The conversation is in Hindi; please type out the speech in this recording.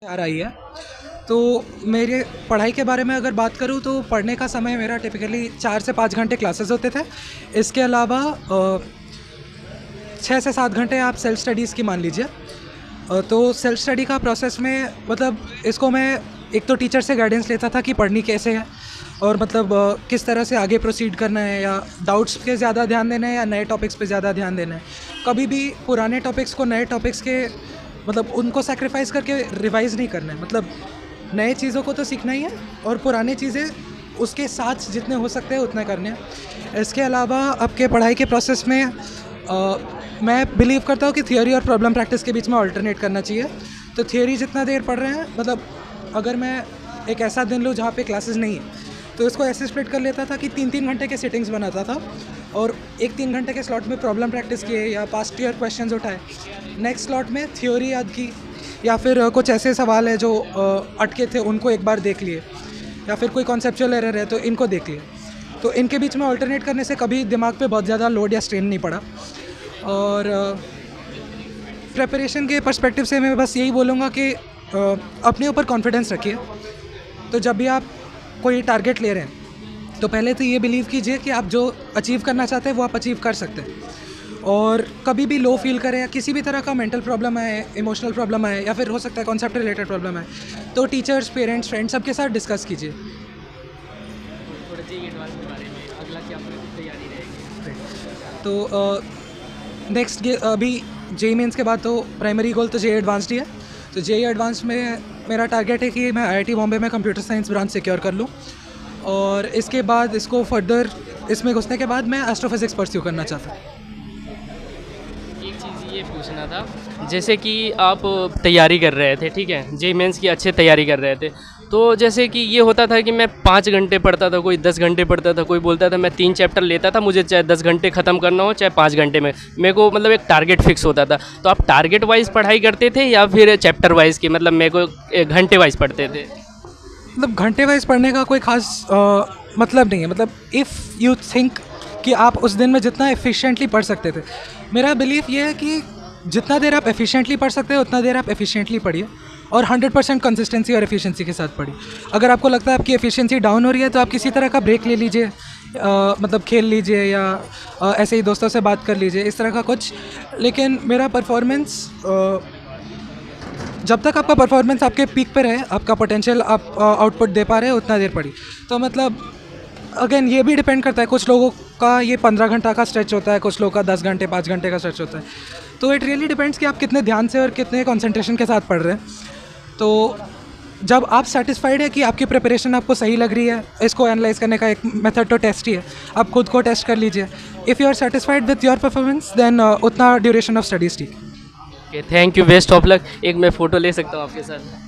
आ रही है। तो मेरे पढ़ाई के बारे में अगर बात करूँ तो पढ़ने का समय मेरा टिपिकली 4 से 5 घंटे क्लासेस होते थे। इसके अलावा 6 से 7 घंटे आप सेल्फ स्टडीज़ की मान लीजिए। तो सेल्फ स्टडी का प्रोसेस में मतलब इसको मैं एक तो टीचर से गाइडेंस लेता था कि पढ़नी कैसे है और मतलब किस तरह से आगे प्रोसीड करना है, या डाउट्स पे ज़्यादा ध्यान देना है या नए टॉपिक्स पे ज़्यादा ध्यान देना है। कभी भी पुराने टॉपिक्स को नए टॉपिक्स के मतलब उनको सैक्रिफाइस करके रिवाइज़ नहीं करना है। मतलब नए चीज़ों को तो सीखना ही है और पुरानी चीज़ें उसके साथ जितने हो सकते हैं उतने करने हैं। इसके अलावा आपके पढ़ाई के प्रोसेस में मैं बिलीव करता हूँ कि थियोरी और प्रॉब्लम प्रैक्टिस के बीच में अल्टरनेट करना चाहिए। तो थियोरी जितना देर पढ़ रहे हैं, मतलब अगर मैं एक ऐसा दिन लूँ जहाँ पे क्लासेस नहीं है तो इसको ऐसे स्प्लिट कर लेता था कि 3-3 घंटे के सिटिंग्स बनाता था और एक 3 घंटे के स्लॉट में प्रॉब्लम प्रैक्टिस किए या पास्ट ईयर क्वेश्चंस उठाए। नेक्स्ट स्लॉट में थ्योरी याद की या फिर कुछ ऐसे सवाल है जो अटके थे उनको एक बार देख लिए, या फिर कोई कॉन्सेप्चुअल एरर है तो इनको देख लिए। तो इनके बीच में अल्टरनेट करने से कभी दिमाग पे बहुत ज़्यादा लोड या स्ट्रेन नहीं पड़ा। और प्रिपरेशन के पर्सपेक्टिव से मैं बस यही बोलूँगा कि अपने ऊपर कॉन्फिडेंस रखिए। तो जब भी आप कोई टारगेट ले रहे हैं तो पहले तो ये बिलीव कीजिए कि आप जो अचीव करना चाहते हैं वो आप अचीव कर सकते हैं। और कभी भी लो फील करें या किसी भी तरह का मेंटल प्रॉब्लम है, इमोशनल प्रॉब्लम है, या फिर हो सकता है कॉन्सेप्ट रिलेटेड प्रॉब्लम है, तो टीचर्स, पेरेंट्स, फ्रेंड्स सबके साथ डिस्कस कीजिए। थोड़ा जी एडवांस के बारे में अगला क्या तैयारी रहेगी? तो नेक्स्ट अभी जेई मेंस के बाद तो प्राइमरी गोल तो जेई एडवांस्ड ही है। तो जेई एडवांस में मेरा टारगेट है कि मैं आईआईटी बॉम्बे में कंप्यूटर साइंस ब्रांच सिक्योर कर लूँ और इसके बाद इसको फर्दर इसमें घुसने के बाद मैं एस्ट्रोफिजिक्स परस्यू करना चाहता हूँ। एक चीज़ ये पूछना था, जैसे कि आप तैयारी कर रहे थे, ठीक है, जेई मेंस की अच्छे तैयारी कर रहे थे, तो जैसे कि ये होता था कि मैं 5 घंटे पढ़ता था, कोई 10 घंटे पढ़ता था, कोई बोलता था मैं 3 चैप्टर लेता था, मुझे चाहे 10 घंटे ख़त्म करना हो चाहे 5 घंटे में, मेरे को मतलब एक टारगेट फिक्स होता था। तो आप टारगेट वाइज पढ़ाई करते थे या फिर चैप्टर वाइज की, मतलब मेरे को घंटे वाइज पढ़ते थे? मतलब घंटे वाइज पढ़ने का कोई खास मतलब नहीं है। मतलब इफ़ यू थिंक कि आप उस दिन में जितना एफिशिएंटली पढ़ सकते थे, मेरा बिलीफ ये है कि जितना देर आप एफिशिएंटली पढ़ सकते हैं उतना देर आप एफिशिएंटली पढ़िए और 100% कंसिस्टेंसी और एफिशिएंसी के साथ पढ़िए। अगर आपको लगता है आपकी एफिशिएंसी डाउन हो रही है तो आप किसी तरह का ब्रेक ले लीजिए, मतलब खेल लीजिए या ऐसे ही दोस्तों से बात कर लीजिए, इस तरह का कुछ। लेकिन मेरा परफॉर्मेंस जब तक आपका परफॉर्मेंस आपके पीक पे रहे, आपका पोटेंशियल आप आउटपुट दे पा रहे हैं, उतना देर पढ़ी। तो मतलब अगेन ये भी डिपेंड करता है, कुछ लोगों का ये 15 घंटा का स्ट्रेच होता है, कुछ लोगों का 10 घंटे 5 घंटे का स्ट्रेच होता है। तो इट रियली डिपेंड्स कि आप कितने ध्यान से और कितने कंसंट्रेशन के साथ पढ़ रहे हैं। तो जब आप सेटिस्फाइड है कि आपकी प्रिपरेशन आपको सही लग रही है, इसको एनालाइज करने का एक मेथड तो टेस्ट ही है, आप खुद को टेस्ट कर लीजिए। If you are satisfied with your performance then उतना ड्यूरेशन ऑफ स्टडीज़ ठीक है। Okay, thank you, best of luck. एक मैं फ़ोटो ले सकता हूँ आपके साथ?